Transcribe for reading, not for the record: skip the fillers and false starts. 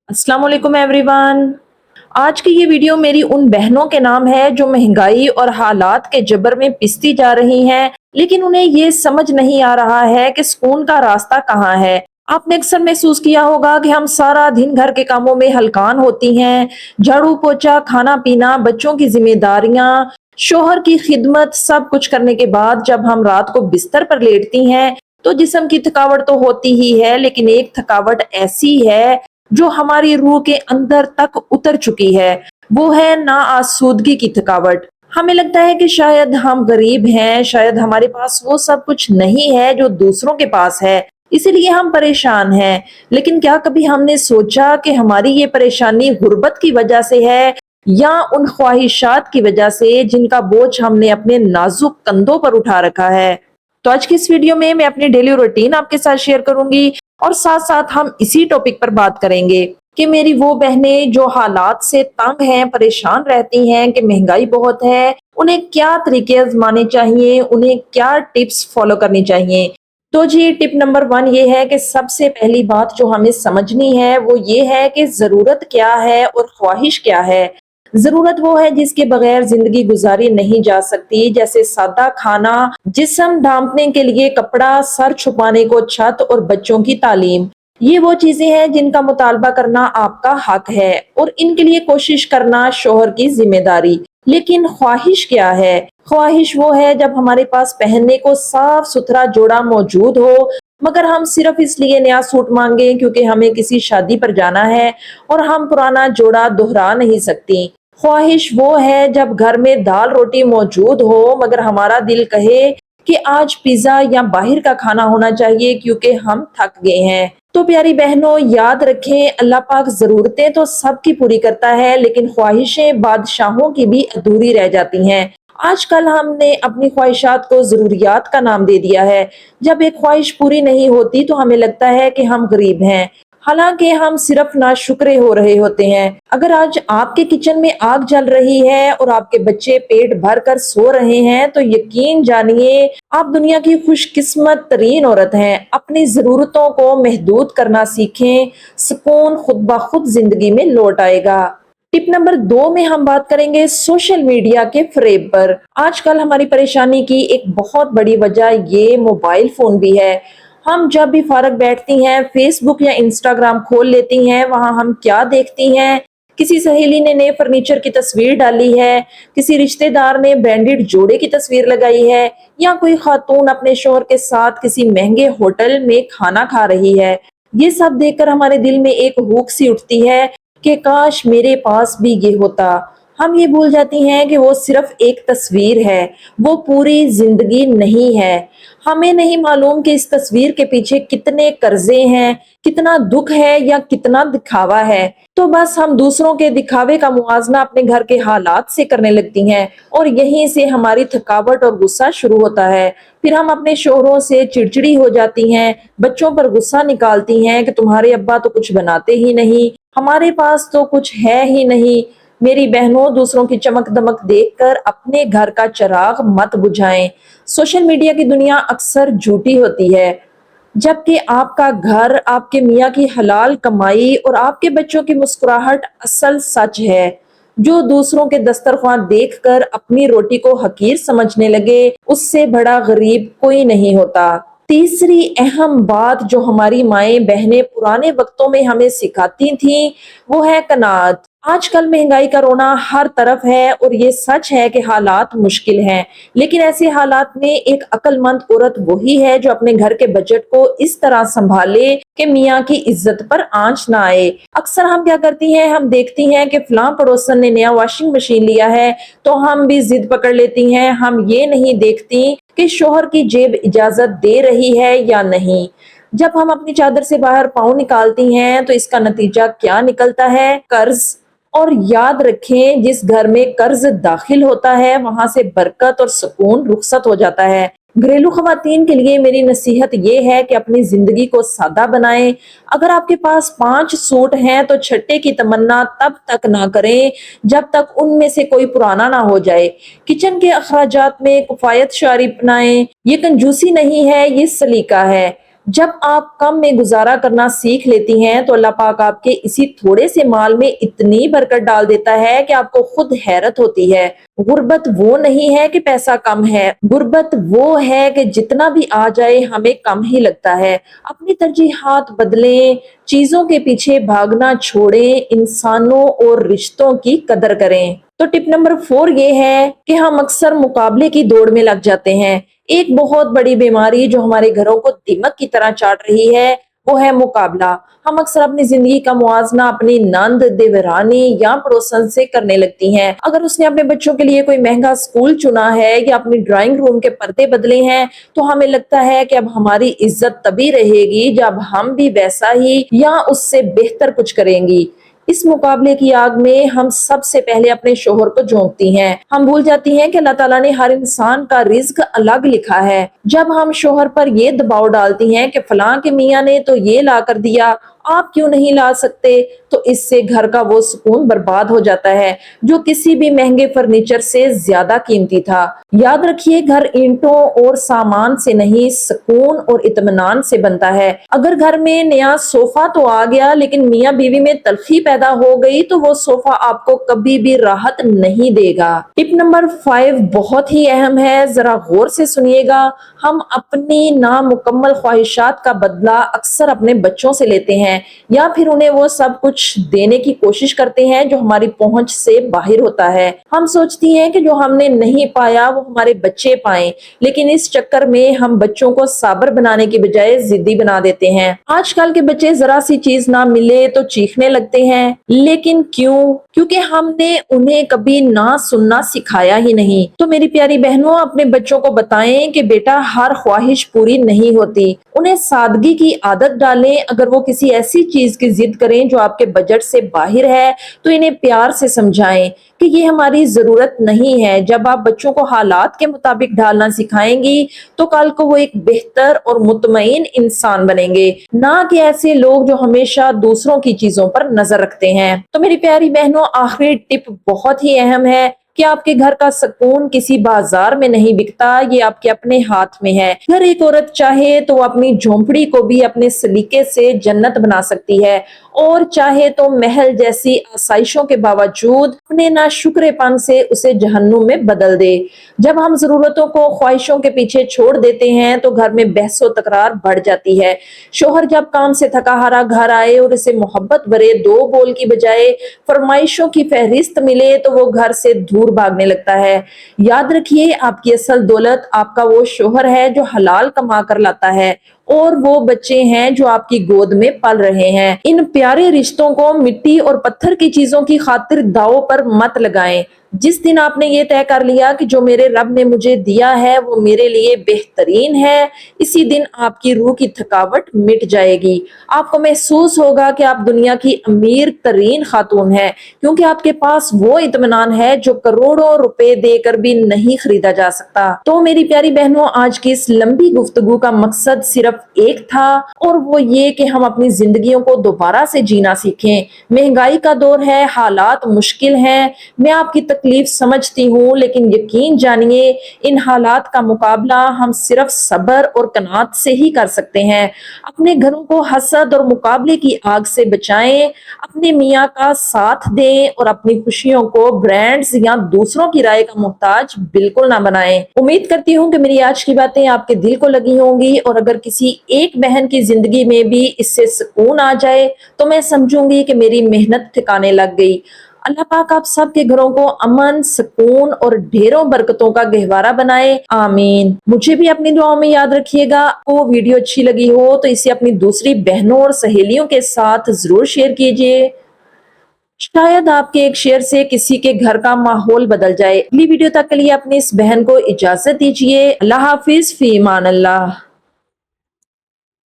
अस्सलाम वालेकुम एवरीवन। आज की ये वीडियो मेरी उन बहनों के नाम है जो महंगाई और हालात के जबर में पिसती जा रही हैं, लेकिन उन्हें ये समझ नहीं आ रहा है कि सुकून का रास्ता कहाँ है। आपने अक्सर महसूस किया होगा कि हम सारा दिन घर के कामों में हलकान होती हैं, झाड़ू पोछा, खाना पीना, बच्चों की जिम्मेदारियां, शोहर की खिदमत, सब कुछ करने के बाद जब हम रात को बिस्तर पर लेटती हैं तो जिस्म की थकावट तो होती ही है, लेकिन एक थकावट ऐसी है जो हमारी रूह के अंदर तक उतर चुकी है। वो है ना आसूदगी की थकावट। हमें लगता है कि शायद हम गरीब हैं, शायद हमारे पास वो सब कुछ नहीं है जो दूसरों के पास है, इसीलिए हम परेशान हैं। लेकिन क्या कभी हमने सोचा कि हमारी ये परेशानी गुर्बत की वजह से है या उन ख्वाहिशात की वजह से जिनका बोझ हमने अपने नाजुक कंधों पर उठा रखा है। तो आज की इस वीडियो में मैं अपनी डेली रूटीन आपके साथ शेयर करूंगी और साथ साथ हम इसी टॉपिक पर बात करेंगे कि मेरी वो बहनें जो हालात से तंग हैं, परेशान रहती हैं कि महंगाई बहुत है, उन्हें क्या तरीके आजमाने चाहिए, उन्हें क्या टिप्स फॉलो करनी चाहिए। तो जी टिप नंबर 1 ये है कि सबसे पहली बात जो हमें समझनी है वो ये है कि जरूरत क्या है और ख्वाहिश क्या है। जरूरत वो है जिसके बगैर जिंदगी गुजारी नहीं जा सकती, जैसे सादा खाना, जिस्म ढांपने के लिए कपड़ा, सर छुपाने को छत और बच्चों की तालीम। ये वो चीजें हैं जिनका मुतालबा करना आपका हक है और इनके लिए कोशिश करना शोहर की जिम्मेदारी। लेकिन ख्वाहिश क्या है? ख्वाहिश वो है जब हमारे पास पहनने को साफ सुथरा जोड़ा मौजूद हो, मगर हम सिर्फ इसलिए नया सूट मांगे क्योंकि हमें किसी शादी पर जाना है और हम पुराना जोड़ा दोहरा नहीं सकती। ख्वाहिश वो है जब घर में दाल रोटी मौजूद हो मगर हमारा दिल कहे कि आज पिज्जा या बाहर का खाना होना चाहिए क्योंकि हम थक गए हैं। तो प्यारी बहनों, याद रखें, अल्लाह पाक जरूरतें तो सबकी पूरी करता है, लेकिन ख्वाहिशें बादशाहों की भी अधूरी रह जाती हैं। आजकल हमने अपनी ख्वाहिशात को जरूरियात का नाम दे दिया है। जब एक ख्वाहिश पूरी नहीं होती तो हमें लगता है कि हम गरीब हैं, हालांकि हम सिर्फ नाशुक्रे हो रहे होते हैं। अगर आज आपके किचन में आग जल रही है और आपके बच्चे पेट भर कर सो रहे हैं तो यकीन जानिए आप दुनिया की खुशकिस्मत तरीन औरत हैं। अपनी जरूरतों को महदूद करना सीखें, सुकून खुद ब खुद जिंदगी में लौट आएगा। टिप नंबर 2 में हम बात करेंगे सोशल मीडिया के फरेब पर। आजकल हमारी परेशानी की एक बहुत बड़ी वजह ये मोबाइल फोन भी है। हम जब भी फारग बैठती हैं फेसबुक या इंस्टाग्राम खोल लेती हैं, वहां हम क्या देखती हैं? किसी सहेली ने नए फर्नीचर की तस्वीर डाली है, किसी रिश्तेदार ने ब्रांडेड जोड़े की तस्वीर लगाई है, या कोई खातून अपने शोहर के साथ किसी महंगे होटल में खाना खा रही है। ये सब देखकर हमारे दिल में एक हुक सी उठती है कि काश मेरे पास भी ये होता। हम ये भूल जाती हैं कि वो सिर्फ एक तस्वीर है, वो पूरी जिंदगी नहीं है। हमें नहीं मालूम कि इस तस्वीर के पीछे कितने कर्जे हैं, कितना दुख है या कितना दिखावा है। तो बस हम दूसरों के दिखावे का मुआवजा अपने घर के हालात से करने लगती हैं और यहीं से हमारी थकावट और गुस्सा शुरू होता है। फिर हम अपने शोहरों से चिड़चिड़ी हो जाती हैं, बच्चों पर गुस्सा निकालती हैं कि तुम्हारे अब्बा तो कुछ बनाते ही नहीं, हमारे पास तो कुछ है ही नहीं। मेरी बहनों, दूसरों की चमक दमक देखकर अपने घर का चिराग मत बुझाएं। सोशल मीडिया की दुनिया अक्सर झूठी होती है, जबकि आपका घर, आपके मियाँ की हलाल कमाई और आपके बच्चों की मुस्कुराहट असल सच है। जो दूसरों के दस्तरख्वान देखकर अपनी रोटी को हकीर समझने लगे, उससे बड़ा गरीब कोई नहीं होता। तीसरी अहम बात जो हमारी माएं बहनें पुराने वक्तों में हमें सिखाती थीं, वो है कनात। आजकल महंगाई का रोना हर तरफ है और ये सच है कि हालात मुश्किल हैं, लेकिन ऐसे हालात में एक अक्लमंद औरत वही है जो अपने घर के बजट को इस तरह संभाले कि मियाँ की इज्जत पर आंच ना आए। अक्सर हम क्या करती हैं, हम देखती हैं कि फलां पड़ोसन ने नया वॉशिंग मशीन लिया है तो हम भी जिद पकड़ लेती हैं। हम ये नहीं देखती कि शोहर की जेब इजाजत दे रही है या नहीं। जब हम अपनी चादर से बाहर पाँव निकालती हैं तो इसका नतीजा क्या निकलता है? कर्ज। और याद रखें, जिस घर में कर्ज दाखिल होता है वहां से बरकत और सुकून रुखसत हो जाता है। घरेलू खवातीन के लिए मेरी नसीहत ये है कि अपनी जिंदगी को सादा बनाएं। अगर आपके पास 5 सूट हैं तो छठे की तमन्ना तब तक ना करें जब तक उनमें से कोई पुराना ना हो जाए। किचन के अखराजात में किफायत शारी अपनाएं। ये कंजूसी नहीं है, ये सलीका है। جب آپ کم میں گزارا کرنا سیکھ لیتی ہیں تو اللہ پاک آپ کے اسی تھوڑے سے مال میں اتنی برکت ڈال دیتا ہے کہ آپ کو خود حیرت ہوتی ہے۔ غربت وہ نہیں ہے کہ پیسہ کم ہے، غربت وہ ہے کہ جتنا بھی آ جائے ہمیں کم ہی لگتا ہے۔ اپنی ترجیحات بدلیں، چیزوں کے پیچھے بھاگنا چھوڑیں، انسانوں اور رشتوں کی قدر کریں۔ تو ٹپ نمبر 4 یہ ہے کہ ہم اکثر مقابلے کی دوڑ میں لگ جاتے ہیں۔ ایک بہت بڑی بیماری جو ہمارے گھروں کو دیمک کی طرح چاٹ رہی ہے وہ ہے مقابلہ۔ ہم اکثر اپنی زندگی کا موازنہ اپنی نند، دیورانی یا پڑوسن سے کرنے لگتی ہیں۔ اگر اس نے اپنے بچوں کے لیے کوئی مہنگا اسکول چنا ہے یا اپنی ڈرائنگ روم کے پردے بدلے ہیں تو ہمیں لگتا ہے کہ اب ہماری عزت تبھی رہے گی جب ہم بھی ویسا ہی یا اس سے بہتر کچھ کریں گی۔ اس مقابلے کی آگ میں ہم سب سے پہلے اپنے شوہر کو جھونکتی ہیں۔ ہم بھول جاتی ہیں کہ اللہ تعالیٰ نے ہر انسان کا رزق الگ لکھا ہے۔ جب ہم شوہر پر یہ دباؤ ڈالتی ہیں کہ فلاں کے میاں نے تو یہ لا کر دیا، آپ کیوں نہیں لا سکتے، تو اس سے گھر کا وہ سکون برباد ہو جاتا ہے جو کسی بھی مہنگے فرنیچر سے زیادہ قیمتی تھا۔ یاد رکھیے، گھر اینٹوں اور سامان سے نہیں، سکون اور اطمینان سے بنتا ہے۔ اگر گھر میں نیا صوفہ تو آ گیا لیکن میاں بیوی میں تلخی پیدا ہو گئی تو وہ صوفہ آپ کو کبھی بھی راحت نہیں دے گا۔ ٹپ نمبر 5 بہت ہی اہم ہے، ذرا غور سے سنیے گا۔ ہم اپنی نامکمل خواہشات کا بدلہ اکثر اپنے بچوں سے لیتے ہیں یا پھر انہیں وہ سب کچھ دینے کی کوشش کرتے ہیں جو ہماری پہنچ سے باہر ہوتا ہے۔ ہم سوچتی ہیں کہ جو ہم نے نہیں پایا وہ ہمارے بچے پائیں، لیکن اس چکر میں ہم بچوں کو صابر بنانے کی بجائے ضدی بنا دیتے ہیں۔ آج کل کے بچے ذرا سی چیز نہ ملے تو چیخنے لگتے ہیں، لیکن کیوں؟ کیونکہ ہم نے انہیں کبھی نہ سننا سکھایا ہی نہیں۔ تو میری پیاری بہنوں، اپنے بچوں کو بتائیں کہ بیٹا ہر خواہش پوری نہیں ہوتی۔ انہیں سادگی کی عادت ڈالیں۔ اگر وہ کسی ایسی چیز کی ضد کریں جو آپ کے بجٹ سے باہر ہے تو انہیں پیار سے سمجھائیں کہ یہ ہماری ضرورت نہیں ہے۔ جب آپ بچوں کو حالات کے مطابق ڈھالنا سکھائیں گی تو کل کو وہ ایک بہتر اور مطمئن انسان بنیں گے، نہ کہ ایسے لوگ جو ہمیشہ دوسروں کی چیزوں پر نظر رکھتے ہیں۔ تو میری پیاری بہنوں، آخری ٹپ بہت ہی اہم ہے کہ آپ کے گھر کا سکون کسی بازار میں نہیں بکتا، یہ آپ کے اپنے ہاتھ میں ہے۔ اگر ایک عورت چاہے تو وہ اپنی جھونپڑی کو بھی اپنے سلیقے سے جنت بنا سکتی ہے، اور چاہے تو محل جیسی آسائشوں کے باوجود اپنے ناشکرے پن سے اسے جہنم میں بدل دے۔ جب ہم ضرورتوں کو خواہشوں کے پیچھے چھوڑ دیتے ہیں تو گھر میں بحث و تکرار بڑھ جاتی ہے۔ شوہر جب کام سے تھکا ہارا گھر آئے اور اسے محبت بھرے 2 بول کی بجائے فرمائشوں کی فہرست ملے تو وہ گھر سے دور بھاگنے لگتا ہے۔ یاد رکھیے، آپ کی اصل دولت آپ کا وہ شوہر ہے جو حلال کما کر لاتا ہے، اور وہ بچے ہیں جو آپ کی گود میں پل رہے ہیں۔ ان پیارے رشتوں کو مٹی اور پتھر کی چیزوں کی خاطر داؤ پر مت لگائیں۔ جس دن آپ نے یہ طے کر لیا کہ جو میرے رب نے مجھے دیا ہے وہ میرے لیے بہترین ہے، اسی دن آپ کی روح کی تھکاوٹ مٹ جائے گی۔ آپ کو محسوس ہوگا کہ آپ دنیا کی امیر ترین خاتون ہیں، کیونکہ آپ کے پاس وہ اطمینان ہے جو کروڑوں روپے دے کر بھی نہیں خریدا جا سکتا۔ تو میری پیاری بہنوں، آج کی اس لمبی گفتگو کا مقصد صرف ایک تھا، اور وہ یہ کہ ہم اپنی زندگیوں کو دوبارہ سے جینا سیکھیں۔ مہنگائی کا دور ہے، حالات مشکل ہیں، میں آپ کی تکلیف سمجھتی ہوں، لیکن یقین جانیے ان حالات کا مقابلہ ہم صرف صبر اور قناعت سے ہی کر سکتے ہیں۔ اپنے گھروں کو حسد اور مقابلے کی آگ سے بچائیں، اپنے میاں کا ساتھ دیں اور اپنی خوشیوں کو برانڈز یا دوسروں کی رائے کا محتاج بالکل نہ بنائیں۔ امید کرتی ہوں کہ میری آج کی باتیں آپ کے دل کو لگی ہوں گی، اور اگر کسی ایک بہن کی زندگی میں بھی اس سے سکون آ جائے تو میں سمجھوں گی کہ میری محنت ٹھکانے لگ گئی۔ اللہ پاک آپ سب کے گھروں کو امن، سکون اور ڈھیروں برکتوں کا گہوارہ بنائے، آمین۔ مجھے بھی اپنی دعاؤں میں یاد رکھیے گا۔ آپ کو ویڈیو اچھی لگی ہو تو اسے اپنی دوسری بہنوں اور سہیلیوں کے ساتھ ضرور شیئر کیجیے، شاید آپ کے ایک شیئر سے کسی کے گھر کا ماحول بدل جائے۔ اگلی ویڈیو تک کے لیے اپنی اس بہن کو اجازت دیجیے۔ اللہ حافظ، فی امان اللہ۔